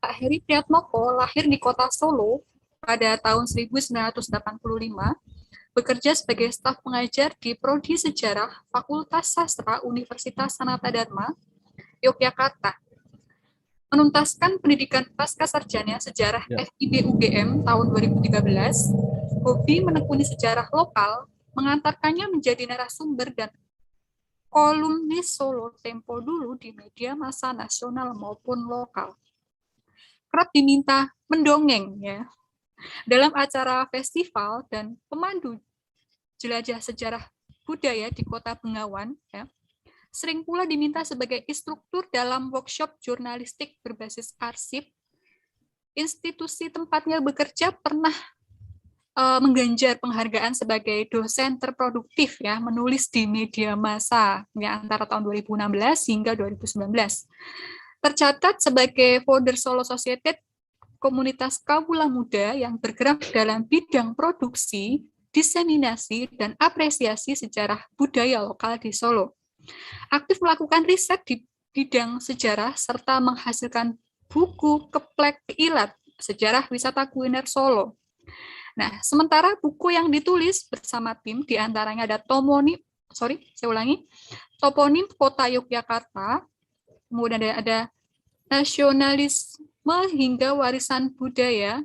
Pak Heri Priyatmoko lahir di kota Solo pada tahun 1985, bekerja sebagai staf pengajar di Prodi Sejarah Fakultas Sastra Universitas Sanata Dharma, Yogyakarta. Menuntaskan pendidikan pascasarjana sejarah Ya. FIB UGM tahun 2013, hobi menekuni sejarah lokal mengantarkannya menjadi narasumber dan kolumnis Solo Tempo dulu di media massa nasional maupun lokal. Kerap diminta mendongeng ya dalam acara festival dan pemandu jelajah sejarah budaya di Kota Bengawan ya. Sering pula diminta sebagai instruktur dalam workshop jurnalistik berbasis arsip. Institusi tempatnya bekerja pernah mengganjar penghargaan sebagai dosen terproduktif ya, menulis di media massa ya, antara tahun 2016 hingga 2019. Tercatat sebagai founder Solo Society, komunitas kawula muda yang bergerak dalam bidang produksi, diseminasi, dan apresiasi sejarah budaya lokal di Solo. Aktif melakukan riset di bidang sejarah serta menghasilkan buku keplek ilat sejarah wisata kuliner Solo. Nah, sementara buku yang ditulis bersama tim diantaranya ada toponim Kota Yogyakarta, kemudian ada nasionalisme hingga warisan budaya.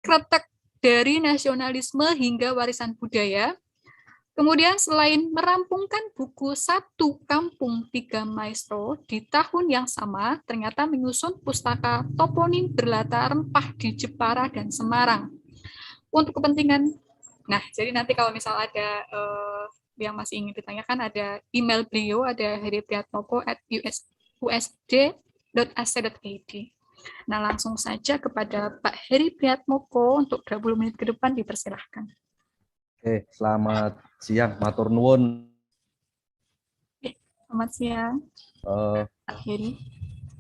Kretek dari nasionalisme hingga warisan budaya. Kemudian selain merampungkan buku Satu Kampung Tiga Maestro di tahun yang sama, ternyata menyusun pustaka toponim berlatar rempah di Jepara dan Semarang. Untuk kepentingan, nah jadi nanti kalau misal ada yang masih ingin ditanyakan, ada email beliau, ada heripriatmoko@usd.ac.id. Nah langsung saja kepada Pak Heri Priatmoko untuk 20 menit ke depan dipersilahkan. Oke, selamat siang, matur nuwun. Selamat siang, Pak Heri.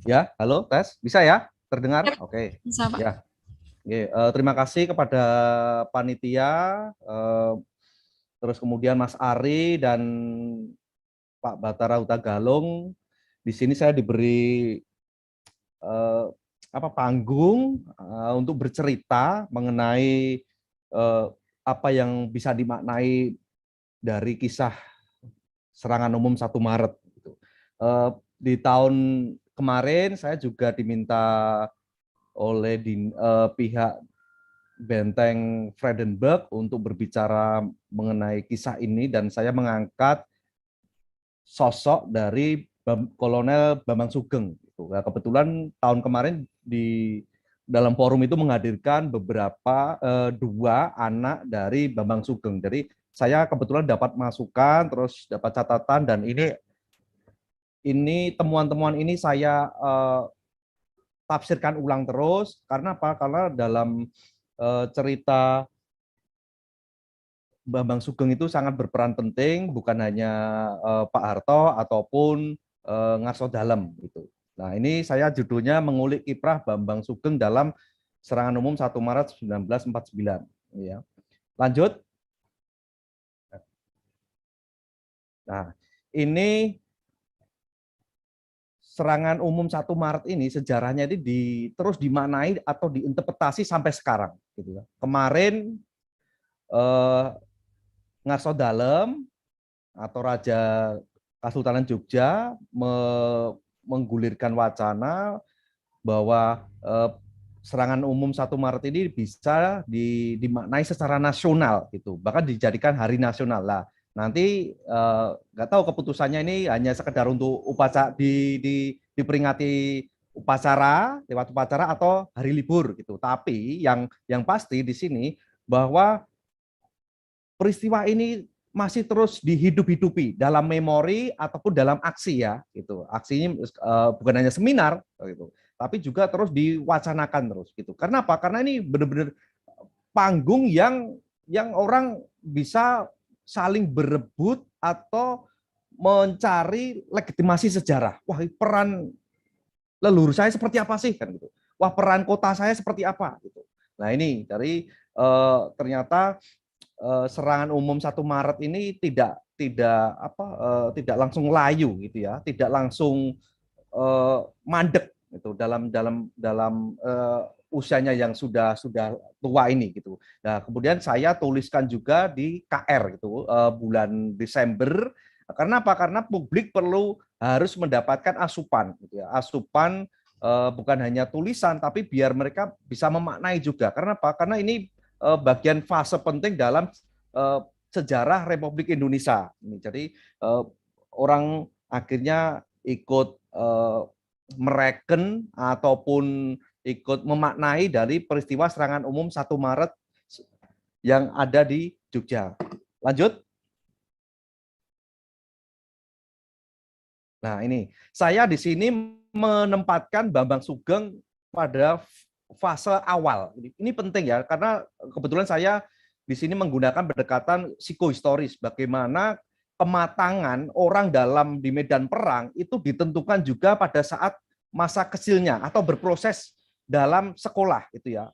Ya, halo, tes, bisa ya? Terdengar? Ya, Oke, bisa, Pak. ya. Oke, terima kasih kepada panitia, terus kemudian Mas Ari dan Pak Batara Hutagalung. Di sini saya diberi panggung untuk bercerita mengenai apa yang bisa dimaknai dari kisah serangan umum 1 Maret. Di tahun kemarin saya juga diminta oleh pihak Benteng Vredenburg untuk berbicara mengenai kisah ini, dan saya mengangkat sosok dari Kolonel Bambang Sugeng. Nah, kebetulan tahun kemarin di dalam forum itu menghadirkan beberapa 2 anak dari Bambang Sugeng. Jadi saya kebetulan dapat masukan, terus dapat catatan, dan ini temuan-temuan ini saya tafsirkan ulang terus. Karena apa? Karena dalam cerita Bambang Sugeng itu sangat berperan penting, bukan hanya Pak Harto ataupun Ngarso Dalem gitu. Nah, ini saya judulnya mengulik kiprah Bambang Sugeng dalam serangan umum 1 Maret 1949 ya. Lanjut. Nah, ini serangan umum 1 Maret ini sejarahnya ini terus dimaknai atau diinterpretasi sampai sekarang gitu ya. Kemarin Ngarso Dalem atau Raja Kasultanan Jogja menggulirkan wacana bahwa serangan umum 1 Maret ini bisa dimaknai secara nasional gitu, bahkan dijadikan hari nasional lah. Nanti nggak tahu keputusannya ini hanya sekedar untuk upacara diperingati upacara lewat upacara atau hari libur gitu. Tapi yang pasti di sini bahwa peristiwa ini masih terus dihidup-hidupi dalam memori ataupun dalam aksi ya gitu. Aksinya bukan hanya seminar gitu, tapi juga terus diwacanakan terus gitu. Karena apa? Karena ini benar-benar panggung yang orang bisa saling berebut atau mencari legitimasi sejarah. Wah, peran leluhur saya seperti apa sih kan gitu. Wah, peran kota saya seperti apa gitu. Nah, ini dari ternyata serangan umum 1 Maret ini tidak langsung layu gitu ya, tidak langsung mandek itu dalam usianya yang sudah tua ini gitu. Nah, kemudian saya tuliskan juga di KR gitu bulan Desember. Karena apa? Karena publik harus mendapatkan asupan gitu ya. Asupan bukan hanya tulisan tapi biar mereka bisa memaknai juga. Karena apa? Karena ini bagian fase penting dalam sejarah Republik Indonesia. Jadi orang akhirnya ikut mereken ataupun ikut memaknai dari peristiwa serangan umum 1 Maret yang ada di Jogja. Lanjut. Nah, ini saya di sini menempatkan Bambang Sugeng pada fase awal. Ini penting ya, karena kebetulan saya di sini menggunakan pendekatan psikohistoris, bagaimana kematangan orang di medan perang itu ditentukan juga pada saat masa kecilnya atau berproses dalam sekolah itu ya.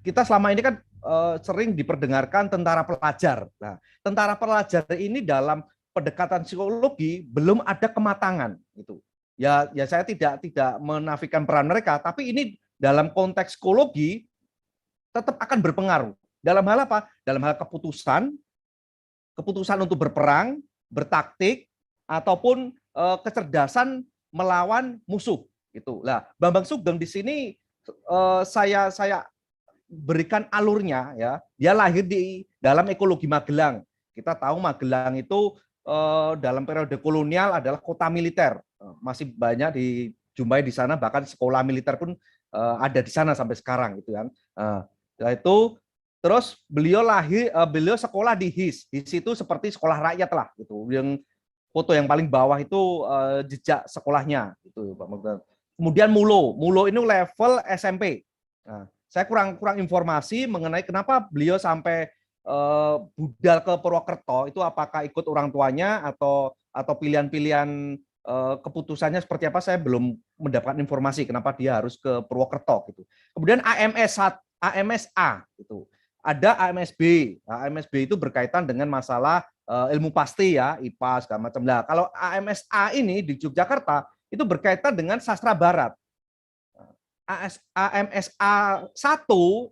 Kita selama ini kan sering diperdengarkan tentara pelajar. Nah, tentara pelajar ini dalam pendekatan psikologi belum ada kematangan itu. Ya saya tidak menafikan peran mereka, tapi ini dalam konteks psikologi tetap akan berpengaruh. Dalam hal apa? Dalam hal keputusan untuk berperang, bertaktik, ataupun kecerdasan melawan musuh. Gitu. Nah, Bambang Sugeng di sini saya berikan alurnya ya. Dia lahir di dalam ekologi Magelang. Kita tahu Magelang itu dalam periode kolonial adalah kota militer. Masih banyak dijumpai di sana, bahkan sekolah militer pun ada di sana sampai sekarang gitu kan. Itu terus beliau sekolah di HIS. HIS itu seperti sekolah rakyat lah gitu. Yang foto yang paling bawah itu jejak sekolahnya gitu, Pak Mogdan. Kemudian Mulo ini level SMP. Nah, saya kurang informasi mengenai kenapa beliau sampai budal ke Purwokerto, itu apakah ikut orang tuanya atau pilihan-pilihan keputusannya seperti apa, saya belum mendapatkan informasi kenapa dia harus ke Purwokerto gitu. Kemudian AMSA itu ada AMSB. Nah, AMSB itu berkaitan dengan masalah ilmu pasti ya, IPA segala macam. Nah, kalau AMSA ini di Yogyakarta itu berkaitan dengan sastra barat. AMSA 1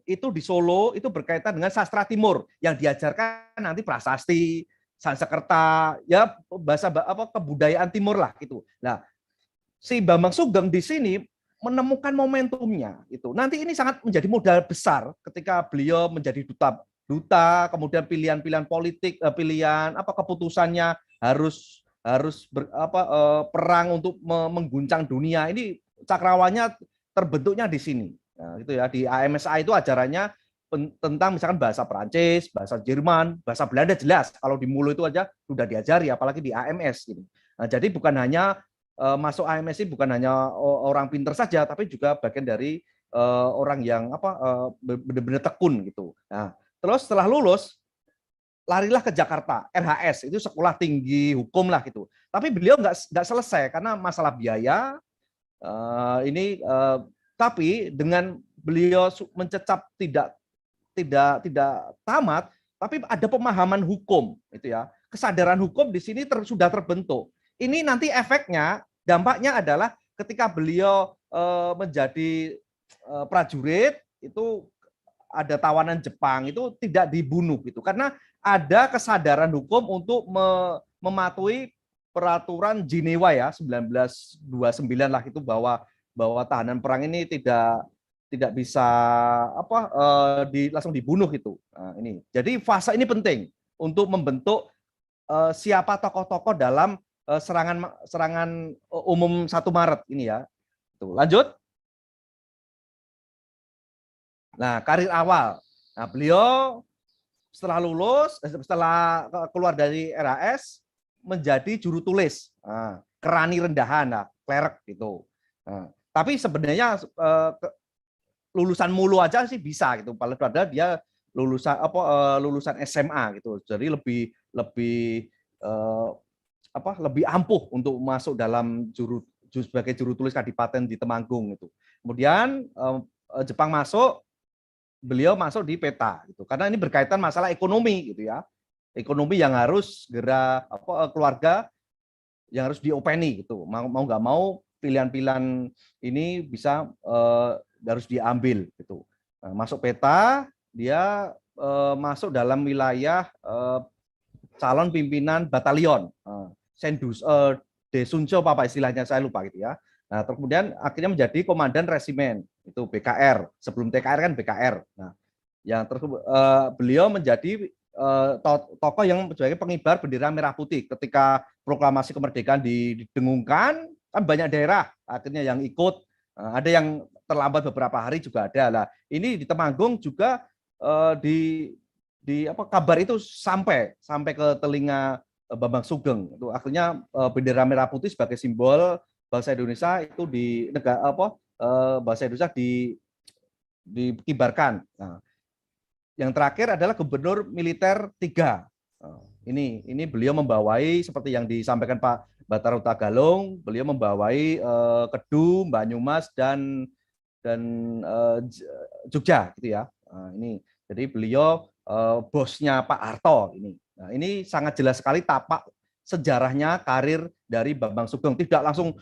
itu di Solo itu berkaitan dengan sastra timur yang diajarkan nanti prasasti, Sanskerta, ya bahasa kebudayaan timur lah gitu. Nah, si Bambang Sugeng di sini menemukan momentumnya itu. Nanti ini sangat menjadi modal besar ketika beliau menjadi duta, kemudian pilihan-pilihan politik, pilihan keputusannya harus perang untuk mengguncang dunia. Ini cakrawalnya terbentuknya di sini. Nah, itu ya, di AMSA itu ajarannya tentang misalkan bahasa Perancis, bahasa Jerman, bahasa Belanda jelas. Kalau di Mulo itu aja sudah diajari, apalagi di AMS gitu. Nah, jadi bukan hanya masuk AMS ini bukan hanya orang pinter saja, tapi juga bagian dari orang yang benar-benar tekun gitu. Nah, terus setelah lulus larilah ke Jakarta, RHS itu sekolah tinggi hukum lah gitu. Tapi beliau nggak selesai karena masalah biaya. Tapi dengan beliau mencecap tidak tamat, tapi ada pemahaman hukum itu ya. Kesadaran hukum di sini sudah terbentuk. Ini nanti efeknya, dampaknya adalah ketika beliau menjadi prajurit itu ada tawanan Jepang itu tidak dibunuh gitu karena ada kesadaran hukum untuk mematuhi peraturan Jenewa ya 1929 lah itu bahwa tahanan perang ini tidak bisa langsung dibunuh gitu. Nah, ini. Jadi fase ini penting untuk membentuk siapa tokoh-tokoh dalam serangan umum 1 Maret ini ya. Tuh, lanjut. Nah, karir awal. Nah, beliau setelah keluar dari RAS menjadi juru tulis, kerani rendahan, klerek gitu. Tapi sebenarnya lulusan Mulu aja sih bisa gitu, padahal dia lulusan SMA gitu, jadi lebih ampuh untuk masuk dalam sebagai juru tulis Kadipaten di Temanggung itu. Kemudian Jepang masuk, beliau masuk di peta gitu, karena ini berkaitan masalah ekonomi gitu ya. Ekonomi yang harus keluarga yang harus diopeni gitu, mau nggak mau pilihan-pilihan ini bisa harus diambil gitu. Nah, masuk peta, dia masuk dalam wilayah calon pimpinan batalion, Sendus, Desunco apa istilahnya saya lupa gitu ya. Nah, kemudian akhirnya menjadi komandan resimen itu BKR, sebelum TKR kan BKR. Nah, yang beliau menjadi tokoh yang sebagai pengibar bendera merah putih ketika proklamasi kemerdekaan didengungkan, kan banyak daerah akhirnya yang ikut, ada yang terlambat beberapa hari juga ada lah. Ini di Temanggung juga di kabar itu sampai ke telinga Bambang Sugeng. Itu akhirnya bendera merah putih sebagai simbol bangsa Indonesia itu di negara bangsa Indonesia dikibarkan. Nah, yang terakhir adalah Gubernur Militer 3. Ini beliau membawai seperti yang disampaikan Pak Batarut Tagalung, beliau membawai Kedu, Banyumas dan Jogja gitu ya. Nah, ini jadi beliau bosnya Pak Harto ini. Nah, ini sangat jelas sekali tapak sejarahnya karir dari Bambang Sugeng, tidak langsung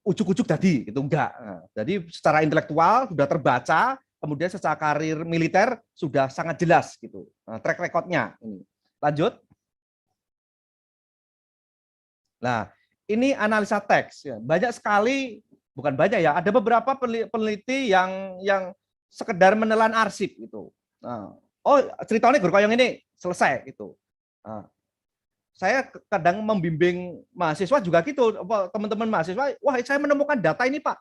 ujuk-ujuk tadi gitu, enggak. Nah, jadi secara intelektual sudah terbaca, kemudian secara karir militer sudah sangat jelas gitu. Nah, track recordnya ini. Lanjut. Nah, ini analisa teks. Banyak sekali, bukan banyak ya, ada beberapa peneliti yang sekedar menelan arsip gitu. Nah, oh ceritanya Gurkoyong ini selesai gitu. Nah, saya kadang membimbing mahasiswa juga gitu, teman-teman mahasiswa, wah saya menemukan data ini Pak,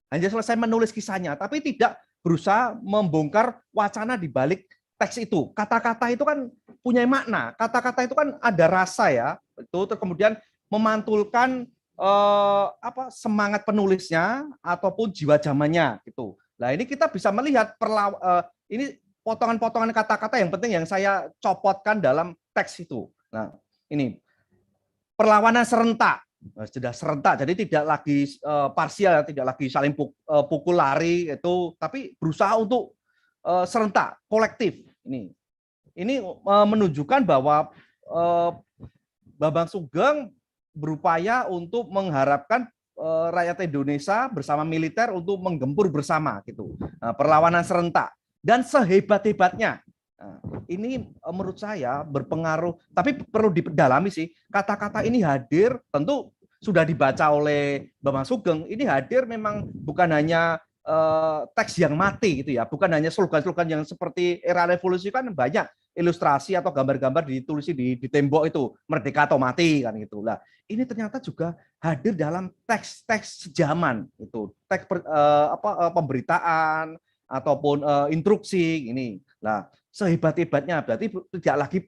hanya selesai menulis kisahnya, tapi tidak berusaha membongkar wacana di balik teks itu. Kata-kata itu kan punya makna, kata-kata itu kan ada rasa ya, itu kemudian memantulkan semangat penulisnya ataupun jiwa zamannya gitu. Nah ini kita bisa melihat ini potongan-potongan kata-kata yang penting yang saya copotkan dalam teks itu. Nah ini perlawanan serentak, sudah serentak, jadi tidak lagi parsial, tidak lagi saling pukul lari itu, tapi berusaha untuk serentak, kolektif. Ini menunjukkan bahwa Bambang Sugeng berupaya untuk mengharapkan rakyat Indonesia bersama militer untuk menggempur bersama gitu. Nah, perlawanan serentak dan sehebat-hebatnya. Nah, ini menurut saya berpengaruh, tapi perlu diperdalami sih. Kata-kata ini hadir, tentu sudah dibaca oleh Bambang Sugeng. Ini hadir memang bukan hanya teks yang mati gitu ya, bukan hanya slogan-slogan yang seperti era revolusi, kan banyak ilustrasi atau gambar-gambar ditulis di tembok itu merdeka atau mati kan gitu. Lah, ini ternyata juga hadir dalam teks-teks sejaman itu, teks pemberitaan ataupun instruksi ini. Lah, sehebat-hebatnya berarti tidak lagi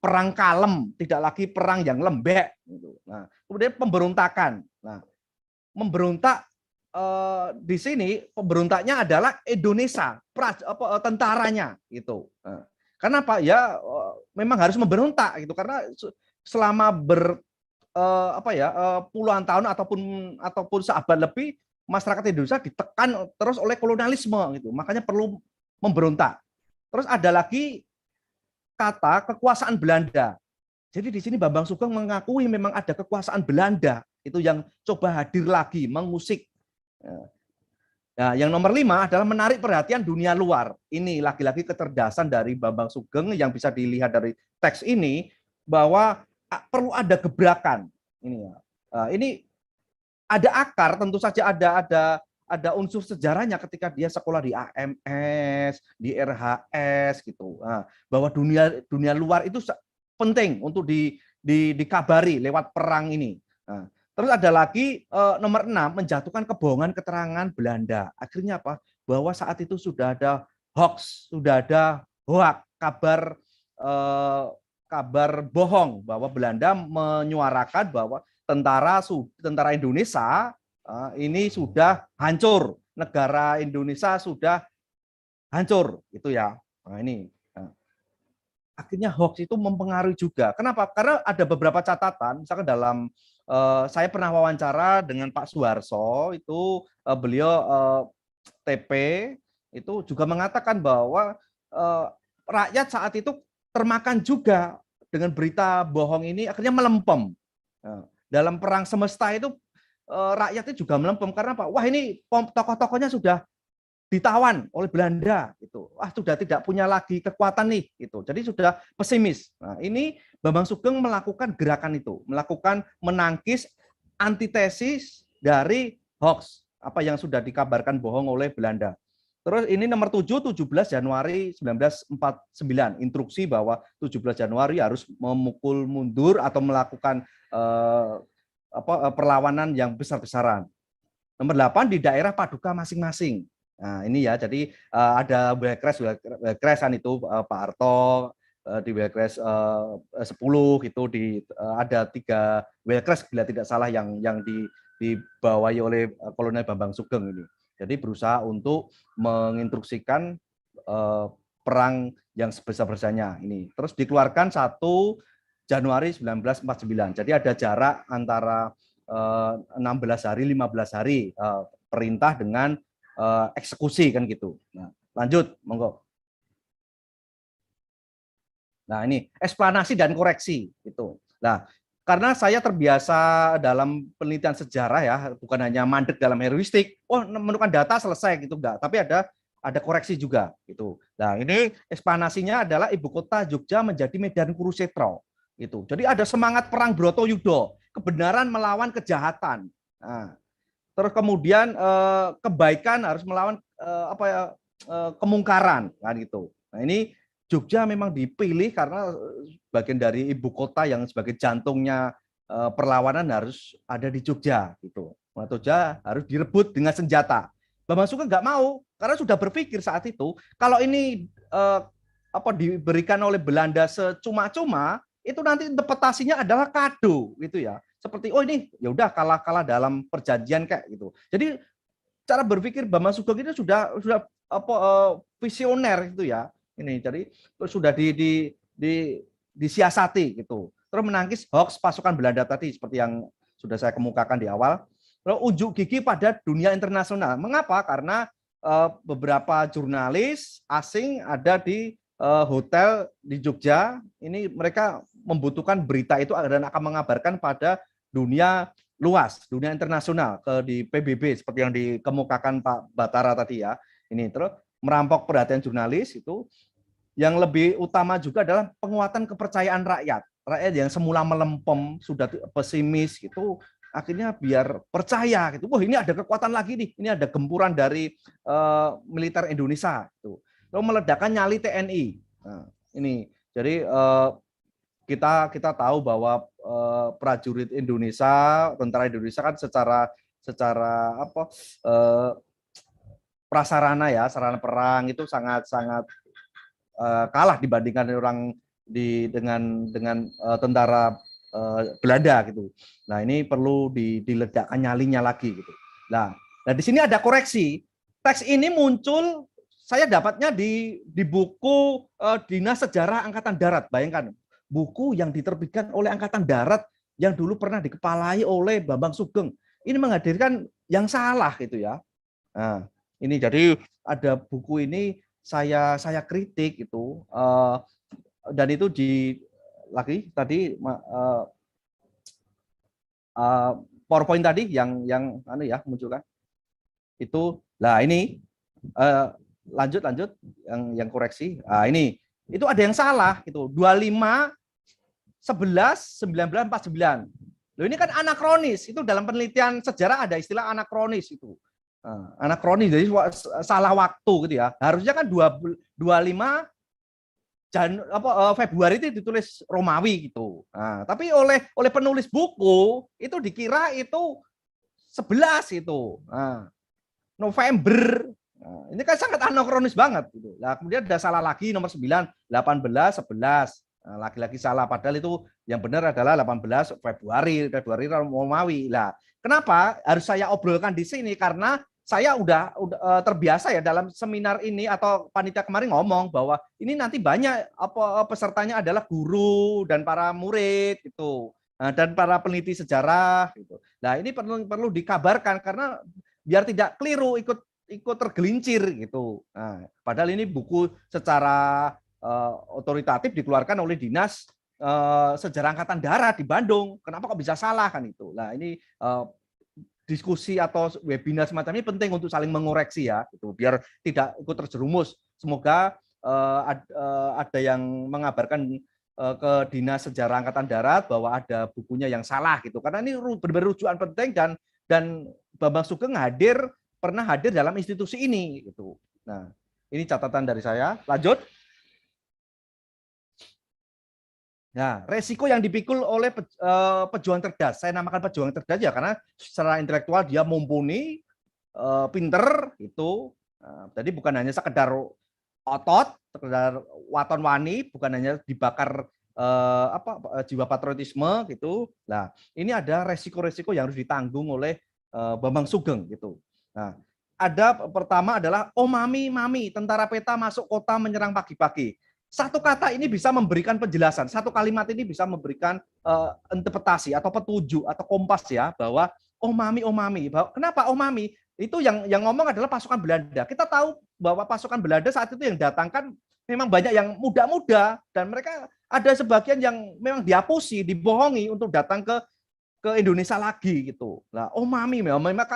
perang kalem, tidak lagi perang yang lembek. Nah, kemudian pemberontakan. Nah, memberontak di sini pemberontaknya adalah Indonesia, tentaranya gitu. Nah, kenapa? Ya memang harus memberontak gitu karena selama puluhan tahun ataupun seabad lebih masyarakat Indonesia ditekan terus oleh kolonialisme gitu. Makanya perlu memberontak. Terus ada lagi kata kekuasaan Belanda. Jadi di sini Bambang Sugeng mengakui memang ada kekuasaan Belanda itu yang coba hadir lagi, mengusik. Nah, yang nomor 5 adalah menarik perhatian dunia luar. Ini lagi-lagi kecerdasan dari Bambang Sugeng yang bisa dilihat dari teks ini bahwa perlu ada gebrakan. Ini ada akar, tentu saja ada unsur sejarahnya ketika dia sekolah di AMS, di RHS gitu. Nah, bahwa dunia luar itu penting untuk dikabari lewat perang ini. Nah, terus ada lagi nomor 6, menjatuhkan kebohongan keterangan Belanda. Akhirnya apa? Bahwa saat itu sudah ada hoax, sudah ada hoax, kabar bohong bahwa Belanda menyuarakan bahwa tentara Indonesia ini sudah hancur, negara Indonesia sudah hancur, itu ya. Nah, ini akhirnya hoax itu mempengaruhi juga. Kenapa? Karena ada beberapa catatan, misalkan dalam saya pernah wawancara dengan Pak Suharso, itu beliau TP itu juga mengatakan bahwa rakyat saat itu termakan juga dengan berita bohong ini, akhirnya melempem. Dalam perang semesta itu rakyatnya juga melempem karena apa? Wah, ini tokoh-tokohnya sudah ditawan oleh Belanda itu. Wah, sudah tidak punya lagi kekuatan nih gitu. Jadi sudah pesimis. Nah, ini Bambang Sugeng melakukan gerakan itu, melakukan menangkis antitesis dari hoax apa yang sudah dikabarkan bohong oleh Belanda. Terus ini nomor 7, 17 Januari 1949, instruksi bahwa 17 Januari harus memukul mundur atau melakukan perlawanan yang besar-besaran. Nomor 8 di daerah Paduka masing-masing. Nah, ini ya, jadi ada Welkresan itu Pak Harto, di Welkres 10 itu ada 3 Welkres bila tidak salah yang dibawahi oleh Kolonel Bambang Sugeng ini. Jadi berusaha untuk menginstruksikan perang yang sebesar-besarnya ini. Terus dikeluarkan 1 Januari 1949. Jadi ada jarak antara 16 hari, 15 hari perintah dengan eksekusi kan gitu. Nah, lanjut, monggo. Nah, ini eksplanasi dan koreksi gitu. Nah, karena saya terbiasa dalam penelitian sejarah ya, bukan hanya mandek dalam heuristik, oh menemukan data selesai gitu enggak, tapi ada koreksi juga gitu. Nah, ini eksplanasinya adalah ibu kota Jogja menjadi medan Kurukshetra gitu. Jadi ada semangat perang Bratayuda, kebenaran melawan kejahatan. Nah, terus kemudian kebaikan harus melawan kemungkaran kan gitu. Nah, ini Jogja memang dipilih karena bagian dari ibu kota yang sebagai jantungnya perlawanan harus ada di Jogja gitu. Nah, Jogja harus direbut dengan senjata. Bambang Sugeng nggak mau karena sudah berpikir saat itu kalau ini diberikan oleh Belanda secuma-cuma itu nanti interpretasinya adalah kado gitu ya. Seperti oh ini ya udah kalah dalam perjanjian kayak gitu. Jadi cara berpikir Bambang Sugeng itu sudah visioner itu ya. Ini jadi sudah disiasati gitu. Terus menangkis hoax pasukan Belanda tadi seperti yang sudah saya kemukakan di awal. Terus unjuk gigi pada dunia internasional. Mengapa? Karena beberapa jurnalis asing ada di hotel di Jogja. Ini mereka membutuhkan berita itu dan akan mengabarkan pada dunia luas, dunia internasional di PBB seperti yang dikemukakan Pak Batara tadi ya. Ini terus merampok perhatian jurnalis itu. Yang lebih utama juga adalah penguatan kepercayaan rakyat. Rakyat yang semula melempem, sudah pesimis gitu, akhirnya biar percaya gitu. Wah, ini ada kekuatan lagi nih. Ini ada gempuran dari militer Indonesia itu. Lalu meledakkan nyali TNI. Nah, ini jadi kita tahu bahwa prajurit Indonesia, tentara Indonesia kan secara prasarana ya, sarana perang itu sangat kalah dibandingkan dengan tentara Belanda gitu. Nah, ini perlu diledakkan nyalinya lagi gitu. Nah, di sini ada koreksi. Teks ini muncul saya dapatnya di buku Dinas Sejarah Angkatan Darat. Bayangkan, buku yang diterbitkan oleh Angkatan Darat yang dulu pernah dikepalai oleh Bambang Sugeng. Ini menghadirkan yang salah gitu ya. Nah, ini jadi ada buku ini saya kritik itu dan itu tadi PowerPoint tadi yang munculkan itu. Lah ini lanjut yang koreksi. Nah, ini itu ada yang salah itu 25 11 1949. Loh, ini kan anakronis. Itu dalam penelitian sejarah ada istilah anakronis itu. Anakronis, jadi salah waktu gitu ya. Harusnya kan 25 Februari itu ditulis Romawi gitu. Nah, tapi oleh penulis buku itu dikira itu 11 itu. Nah, November. Nah, ini kan sangat anakronis banget gitu. Nah, kemudian ada salah lagi nomor 9, 18, 11. Nah, lagi-lagi salah, padahal itu yang benar adalah 18 Februari Romawi. Lah, kenapa harus saya obrolkan di sini? Karena saya udah terbiasa ya dalam seminar ini atau panitia kemarin ngomong bahwa ini nanti banyak pesertanya adalah guru dan para murid gitu. Nah, dan para peneliti sejarah gitu. Nah, ini perlu dikabarkan karena biar tidak keliru ikut tergelincir gitu. Nah, padahal ini buku secara otoritatif dikeluarkan oleh Dinas Sejarah Angkatan Darat di Bandung. Kenapa kok bisa salah kan itu? Nah, ini diskusi atau webinar semacam ini penting untuk saling mengoreksi ya, gitu, biar tidak ikut terjerumus. Semoga ada yang mengabarkan ke Dinas Sejarah Angkatan Darat bahwa ada bukunya yang salah gitu, karena ini benar-benar rujukan penting dan Bambang Sugeng pernah hadir dalam institusi ini gitu. Nah, ini catatan dari saya. Lanjut. Nah, resiko yang dipikul oleh pejuang cerdas, saya namakan pejuang cerdas ya karena secara intelektual dia mumpuni, pinter itu. Jadi bukan hanya sekedar otot, sekedar waton wani, bukan hanya dibakar jiwa patriotisme gitu. Nah, ini ada resiko-resiko yang harus ditanggung oleh Bambang Sugeng gitu. Nah, ada pertama adalah mami, tentara peta masuk kota menyerang pagi-pagi. Satu kata ini bisa memberikan penjelasan, satu kalimat ini bisa memberikan interpretasi atau petunjuk atau kompas ya bahwa mami. Kenapa mami? Itu yang ngomong adalah pasukan Belanda. Kita tahu bahwa pasukan Belanda saat itu yang datangkan memang banyak yang muda-muda dan mereka ada sebagian yang memang dihapusi, dibohongi untuk datang ke Indonesia lagi gitu. Nah, mami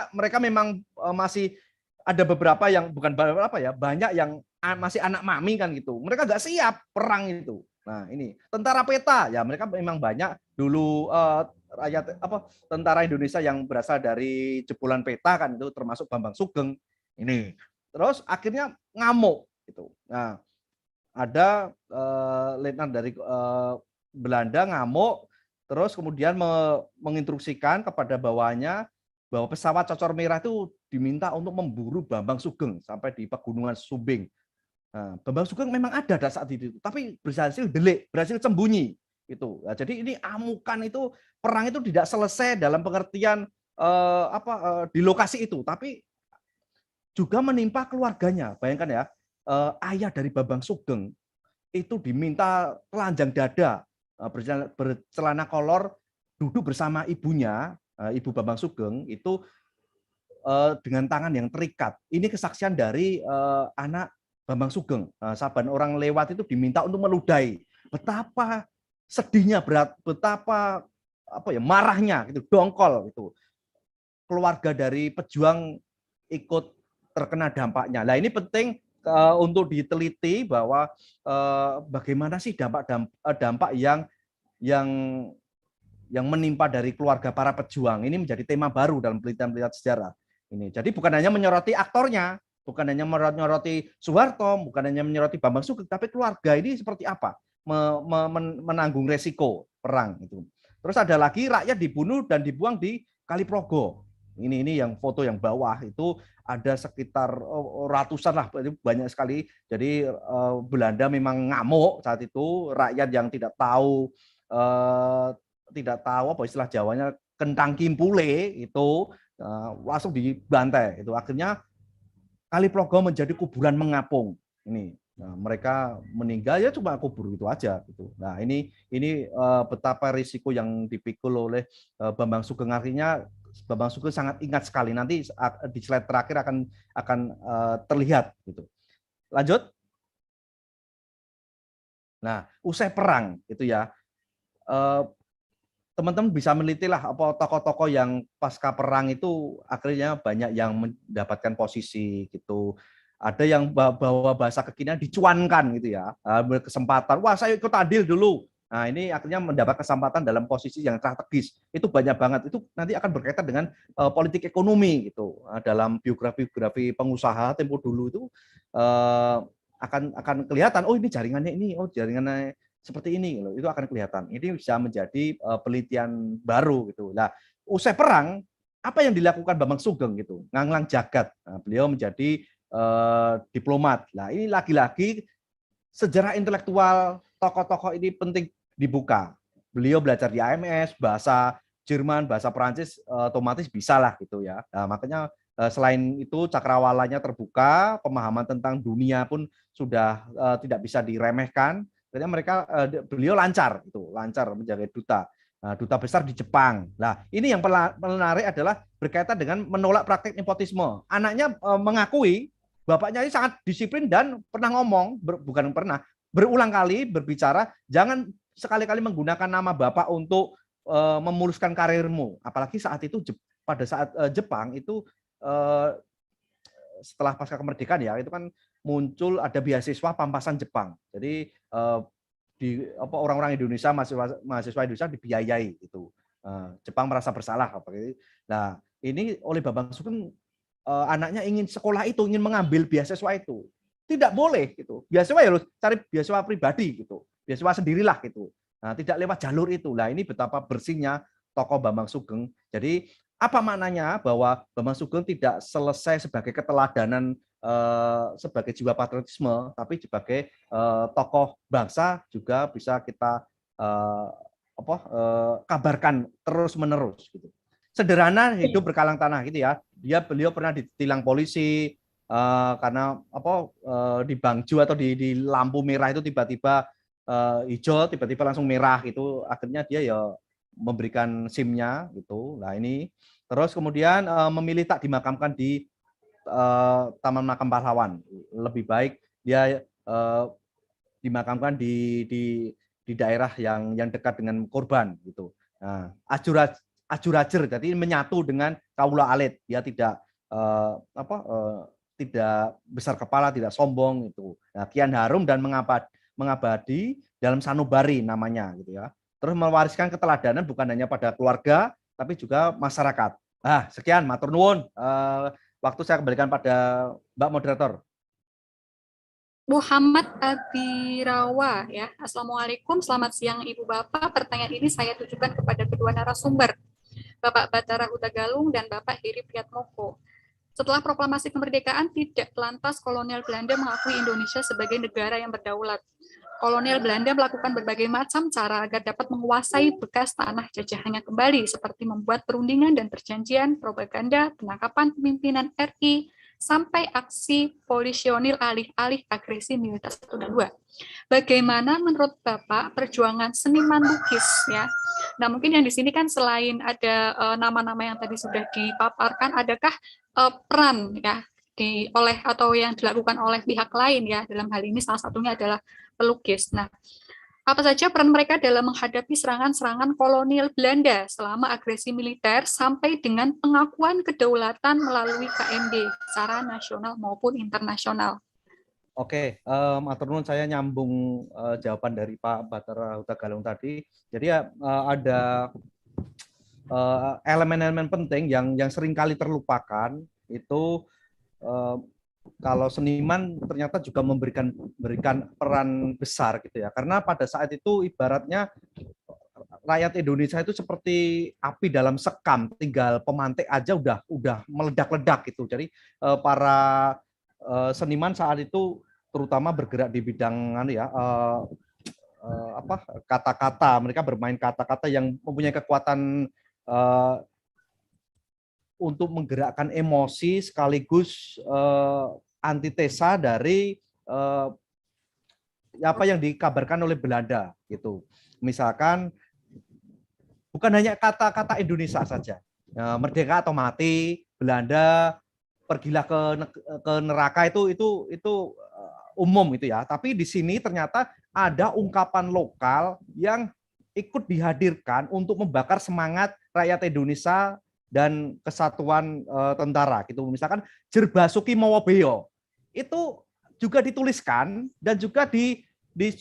mereka memang masih ada beberapa yang bukan beberapa ya, banyak yang masih anak mami kan gitu. Mereka nggak siap perang itu. Nah, ini tentara peta ya, mereka memang banyak dulu rakyat tentara Indonesia yang berasal dari jebolan peta kan itu termasuk Bambang Sugeng ini. Terus akhirnya ngamuk gitu. Nah, ada letnan dari Belanda ngamuk terus kemudian menginstruksikan kepada bawahnya bahwa pesawat Cocor Merah itu diminta untuk memburu Bambang Sugeng sampai di Pegunungan Sumbing. Nah, Bambang Sugeng memang ada saat itu, tapi berhasil delik, berhasil sembunyi itu. Nah, jadi ini amukan itu perang itu tidak selesai dalam pengertian di lokasi itu, tapi juga menimpa keluarganya. Bayangkan ya, ayah dari Bambang Sugeng itu diminta telanjang dada, bercelana kolor, duduk bersama ibunya, Ibu Bambang Sugeng itu dengan tangan yang terikat. Ini kesaksian dari anak Bambang Sugeng. Saban orang lewat itu diminta untuk meludahi. Betapa sedihnya, betapa marahnya, gitu, dongkol itu. Keluarga dari pejuang ikut terkena dampaknya. Nah, ini penting untuk diteliti bahwa bagaimana sih dampak yang menimpa dari keluarga para pejuang. Ini menjadi tema baru dalam penelitian sejarah ini. Jadi bukan hanya menyoroti aktornya, bukan hanya menyoroti Soeharto, bukan hanya menyoroti Bambang Sugeng, tapi keluarga ini seperti apa menanggung resiko perang itu. Terus ada lagi rakyat dibunuh dan dibuang di Kaliprogo. Ini yang foto yang bawah itu ada sekitar ratusan lah, banyak sekali. Jadi Belanda memang ngamuk saat itu, rakyat yang tidak tahu apa istilah Jawanya kentang kimpule itu langsung dibantai. Itu akhirnya Kaliprogo menjadi kuburan mengapung. Ini mereka meninggal ya cuma kubur itu aja gitu. Nah, ini betapa risiko yang dipikul oleh Bambang Sugeng. Artinya Bambang Sugeng sangat ingat sekali. Nanti di slide terakhir akan terlihat gitu. Lanjut. Nah, usai perang itu ya, teman-teman bisa meneliti lah apa tokoh-tokoh yang pasca perang itu akhirnya banyak yang mendapatkan posisi gitu. Ada yang bawa bahasa kekinian dicuankan gitu ya, berkesempatan. Wah, saya ikut adil dulu. Nah, ini akhirnya mendapat kesempatan dalam posisi yang strategis. Itu banyak banget. Itu nanti akan berkaitan dengan politik ekonomi gitu. Dalam biografi pengusaha tempo dulu itu akan kelihatan. Oh, ini jaringannya ini. Oh, jaringannya seperti ini, itu akan kelihatan. Ini bisa menjadi penelitian baru gitu. Nah, usai perang, apa yang dilakukan Bambang Sugeng gitu? Nganglang jagat. Nah, beliau menjadi diplomat. Nah, ini lagi-lagi sejarah intelektual tokoh-tokoh ini penting dibuka. Beliau belajar di AMS, bahasa Jerman, bahasa Perancis otomatis bisa lah gitu ya. Nah, makanya selain itu cakrawalanya terbuka, pemahaman tentang dunia pun sudah tidak bisa diremehkan. Akhirnya beliau lancar menjaga duta besar di Jepang. Nah, ini yang menarik adalah berkaitan dengan menolak praktik nepotisme. Anaknya mengakui bapaknya ini sangat disiplin dan pernah ngomong, berulang kali berbicara, jangan sekali-kali menggunakan nama bapak untuk memuluskan karirmu. Apalagi saat itu pada saat Jepang itu setelah pasca kemerdekaan ya, itu kan muncul ada beasiswa pampasan Jepang. Jadi orang-orang Indonesia, mahasiswa Indonesia dibiayai itu. Jepang merasa bersalah nah ini oleh Bambang Sugeng, anaknya ingin sekolah itu, ingin mengambil beasiswa itu, tidak boleh gitu. Beasiswa ya harus cari beasiswa pribadi gitu, beasiswa sendirilah gitu. Nah, tidak lewat jalur itu. Nah, ini betapa bersihnya tokoh Bambang Sugeng. Jadi apa maknanya bahwa Bambang Sugeng tidak selesai sebagai keteladanan, sebagai jiwa patriotisme, tapi sebagai tokoh bangsa juga bisa kita kabarkan terus menerus gitu. Sederhana, hidup berkalang tanah gitu ya. Beliau pernah ditilang polisi karena di bangju atau di lampu merah itu tiba-tiba hijau, tiba-tiba langsung merah gitu. Akhirnya dia ya memberikan SIM-nya gitu. Nah ini terus kemudian memilih tak dimakamkan di Taman Makam Pahlawan. Lebih baik dia dimakamkan di daerah yang dekat dengan korban gitu. Nah, ajur-ajur, jadi menyatu dengan kaula alit. Dia tidak tidak besar kepala, tidak sombong itu. Nah, kian harum dan mengabadi dalam sanubari namanya gitu ya. Terus mewariskan keteladanan bukan hanya pada keluarga tapi juga masyarakat. Nah, sekian matur nuwun. Waktu saya kembalikan pada Mbak Moderator. Muhammad Abirawa ya. Assalamualaikum, selamat siang Ibu Bapak. Pertanyaan ini saya tujukan kepada kedua narasumber, Bapak Batara Hutagalung dan Bapak Heri Priatmoko. Setelah proklamasi kemerdekaan, tidak lantas kolonial Belanda mengakui Indonesia sebagai negara yang berdaulat. Kolonial Belanda melakukan berbagai macam cara agar dapat menguasai bekas tanah jajahannya kembali, seperti membuat perundingan dan perjanjian, propaganda, penangkapan pimpinan RI, sampai aksi polisionil alih-alih agresi militer 1 dan 2. Bagaimana menurut Bapak perjuangan seniman lukis ya? Nah, mungkin yang di sini kan selain ada nama-nama yang tadi sudah dipaparkan, adakah peran ya oleh atau yang dilakukan oleh pihak lain ya, dalam hal ini salah satunya adalah pelukis. Nah, apa saja peran mereka dalam menghadapi serangan-serangan kolonial Belanda selama agresi militer sampai dengan pengakuan kedaulatan melalui KMB secara nasional maupun internasional? Oke, matur nuwun, saya nyambung jawaban dari Pak Batara Hutagalung tadi. Jadi ada elemen-elemen penting yang seringkali terlupakan itu. Kalau seniman ternyata juga memberikan peran besar gitu ya, karena pada saat itu ibaratnya rakyat Indonesia itu seperti api dalam sekam, tinggal pemantik aja udah meledak-ledak gitu. Jadi para seniman saat itu terutama bergerak di bidang kata-kata, mereka bermain kata-kata yang mempunyai kekuatan untuk menggerakkan emosi sekaligus antitesa dari apa yang dikabarkan oleh Belanda gitu. Misalkan bukan hanya kata-kata Indonesia saja, merdeka atau mati, Belanda pergilah ke neraka, itu umum itu ya. Tapi di sini ternyata ada ungkapan lokal yang ikut dihadirkan untuk membakar semangat rakyat Indonesia dan kesatuan tentara gitu. Misalkan Jerbasuki Mawabeyo itu juga dituliskan dan juga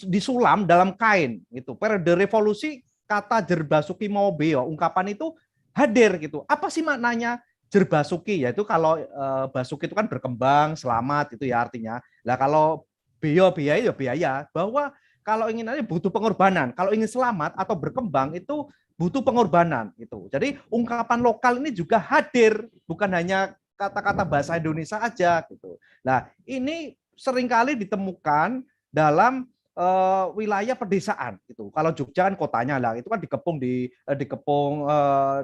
disulam dalam kain itu. Periode revolusi kata Jerbasuki Mawabeyo, ungkapan itu hadir gitu. Apa sih maknanya Jerbasuki? Yaitu kalau Basuki itu kan berkembang, selamat itu ya artinya. Lah kalau Beyo biaya ya biaya, bahwa kalau ingin aja butuh pengorbanan, kalau ingin selamat atau berkembang itu butuh pengorbanan gitu. Jadi ungkapan lokal ini juga hadir, bukan hanya kata-kata bahasa Indonesia aja gitu. Nah, ini seringkali ditemukan dalam wilayah pedesaan gitu. Kalau Jogja kan kotanya lah, itu kan dikepung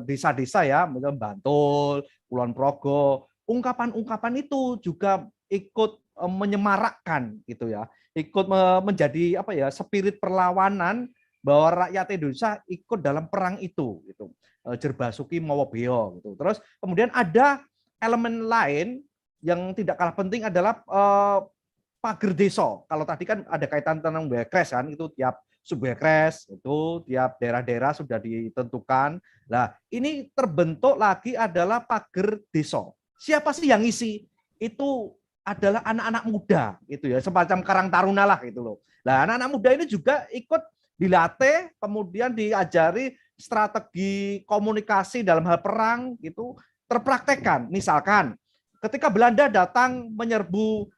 desa-desa ya, misalnya Bantul, Kulon Progo. Ungkapan-ungkapan itu juga ikut menyemarakkan gitu ya, ikut menjadi spirit perlawanan bahwa rakyat Indonesia ikut dalam perang itu gitu. Jerbasuki Mawabeyo gitu. Terus kemudian ada elemen lain yang tidak kalah penting adalah pager desa. Kalau tadi kan ada kaitan tentang Wekres kan, itu tiap Subekres, itu tiap daerah-daerah sudah ditentukan. Nah, ini terbentuk lagi adalah pagar desa. Siapa sih yang isi? Itu adalah anak-anak muda, itu ya, semacam karang taruna lah gitu loh. Nah, anak-anak muda ini juga ikut dilatih, kemudian diajari strategi komunikasi dalam hal perang, gitu, terpraktekkan. Misalkan, ketika Belanda datang menyerbu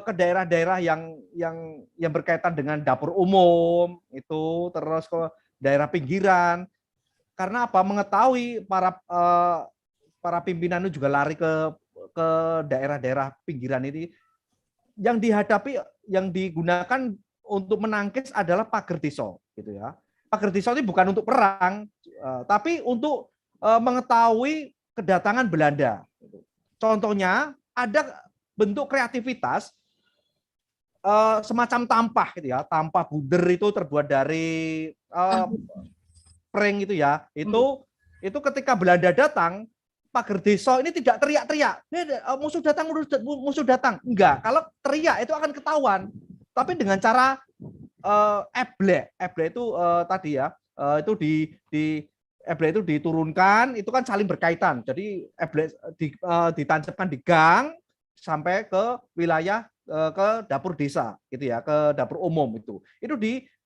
ke daerah-daerah yang berkaitan dengan dapur umum itu, terus ke daerah pinggiran, karena apa, mengetahui para pimpinan itu juga lari ke daerah-daerah pinggiran ini, yang dihadapi, yang digunakan untuk menangkis adalah pagar desa, gitu ya. Pagar desa ini bukan untuk perang, tapi untuk mengetahui kedatangan Belanda. Contohnya ada bentuk kreativitas semacam tampah, gitu ya, tampah bunder itu terbuat dari pring itu ya. Itu ketika Belanda datang, pagar desa ini tidak teriak-teriak, musuh datang, musuh datang. Enggak, kalau teriak itu akan ketahuan. Tapi dengan cara eble itu tadi ya, itu di eble itu diturunkan, itu kan saling berkaitan. Jadi eble ditancapkan di gang sampai ke wilayah, ke dapur desa, gitu ya, ke dapur umum itu. Itu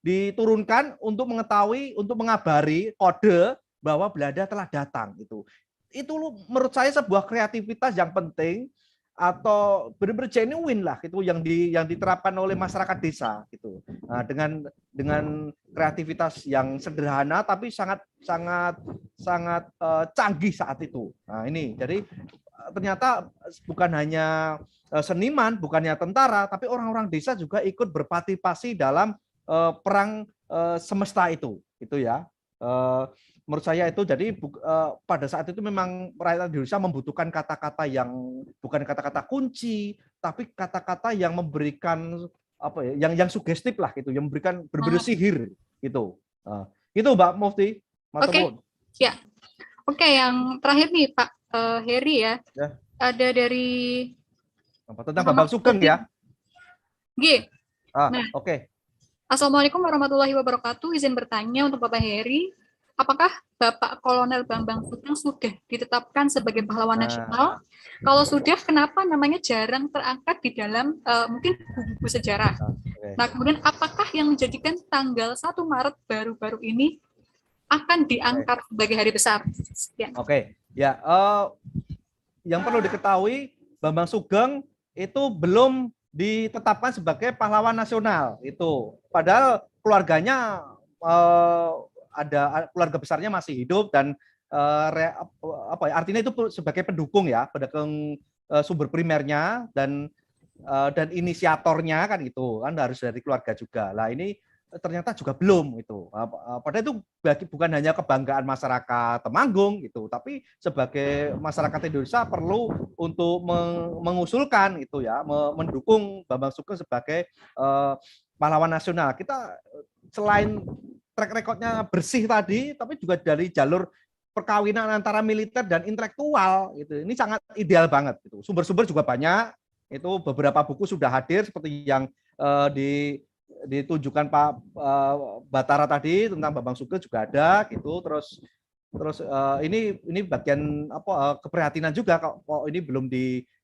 diturunkan untuk mengetahui, untuk mengabari kode bahwa Belanda telah datang itu. Itu menurut saya sebuah kreativitas yang penting, atau benar-benar genuine lah gitu, yang diterapkan oleh masyarakat desa gitu. Nah, dengan kreativitas yang sederhana tapi sangat canggih saat itu. Nah, ini jadi ternyata bukan hanya seniman, bukannya tentara, tapi orang-orang desa juga ikut berpartisipasi dalam perang semesta itu ya. Menurut saya itu, jadi pada saat itu memang rakyat Indonesia membutuhkan kata-kata yang bukan kata-kata kunci, tapi kata-kata yang memberikan apa ya, yang sugestif lah gitu, yang memberikan berbeda sihir gitu. Itu Mbak Mufti. Oke, ya. Oke, yang terakhir nih Pak Heri ya. Ada dari tentang Bambang Sugeng ya. G. Nah, oke. Assalamualaikum warahmatullahi wabarakatuh. Izin bertanya untuk Bapak Heri, apakah Bapak Kolonel Bambang Sugeng sudah ditetapkan sebagai pahlawan nasional? Kalau sudah, kenapa namanya jarang terangkat di dalam mungkin buku-buku sejarah? Nah, kemudian apakah yang menjadikan tanggal 1 Maret baru-baru ini akan diangkat sebagai hari besar? Oke, ya. Yang perlu diketahui, Bambang Sugeng itu belum ditetapkan sebagai pahlawan nasional itu. Padahal keluarganya ada keluarga besarnya masih hidup dan apa ya, artinya itu sebagai pendukung ya, pendukung sumber primernya dan inisiatornya kan, itu kan harus dari keluarga juga. Lah ini ternyata juga belum itu. Padahal itu bukan hanya kebanggaan masyarakat Temanggung gitu, tapi sebagai masyarakat Indonesia perlu untuk mengusulkan itu ya, mendukung Bambang Sugeng sebagai pahlawan nasional. Kita selain track recordnya bersih tadi, tapi juga dari jalur perkawinan antara militer dan intelektual itu. Ini sangat ideal banget gitu. Sumber-sumber juga banyak. Itu beberapa buku sudah hadir seperti yang ditunjukkan Pak Batara tadi tentang Bambang Sugeng juga ada gitu. Terus ini bagian apa, keprihatinan juga kok ini belum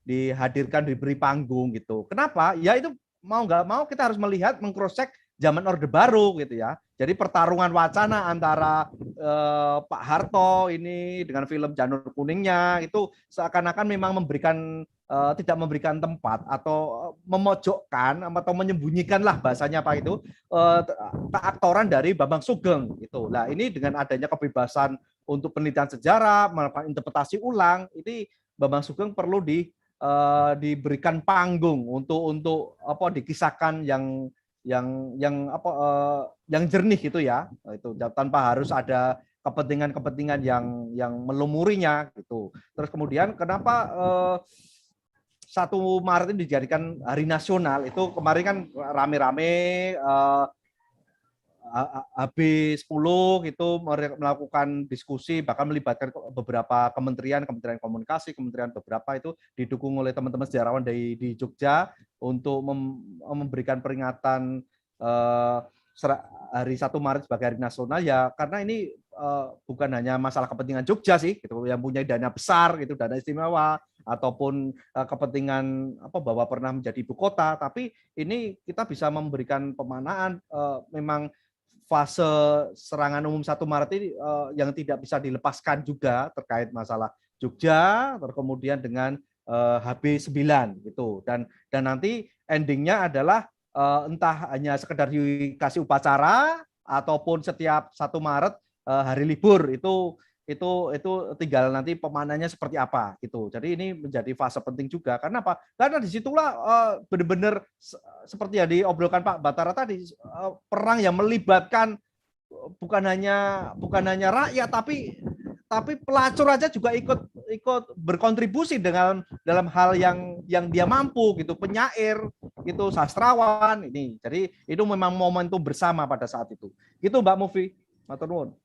dihadirkan, diberi panggung gitu. Kenapa? Ya itu mau nggak mau kita harus melihat, mengcross-check zaman Orde Baru gitu ya. Jadi pertarungan wacana antara Pak Harto ini dengan film Janur Kuningnya itu seakan-akan memang tidak memberikan tempat atau memojokkan atau menyembunyikan lah bahasanya Pak itu keaktoran dari Bambang Sugeng itu. Nah, ini dengan adanya kebebasan untuk penelitian sejarah, melakukan interpretasi ulang, ini Bambang Sugeng perlu diberikan panggung untuk apa, dikisahkan yang jernih gitu ya. Itu tanpa harus ada kepentingan yang melumurinya gitu. Terus kemudian kenapa 1 Maret ini dijadikan hari nasional? Itu kemarin kan rame-rame HB10 itu melakukan diskusi, bahkan melibatkan beberapa kementerian komunikasi, kementerian beberapa itu didukung oleh teman-teman sejarawan di Jogja untuk memberikan peringatan hari 1 Maret sebagai hari nasional ya karena ini bukan hanya masalah kepentingan Jogja sih gitu yang punya dana besar gitu, dana istimewa ataupun kepentingan bahwa pernah menjadi ibu kota, tapi ini kita bisa memberikan pemanaan memang fase serangan umum 1 Maret ini yang tidak bisa dilepaskan juga terkait masalah Jogja, kemudian dengan HB9 gitu, dan nanti endingnya adalah entah hanya sekedar dikasih upacara ataupun setiap 1 Maret hari libur itu tinggal nanti pemanannya seperti apa gitu. Jadi ini menjadi fase penting juga. Karena apa? Karena disitulah benar-benar seperti yang diobrolkan Pak Batara tadi, perang yang melibatkan bukan hanya rakyat tapi pelacur aja juga ikut berkontribusi dalam hal yang dia mampu gitu, penyair gitu, sastrawan ini. Jadi itu memang momentum bersama pada saat itu. Gitu Mbak Mufi. Matur nuwun.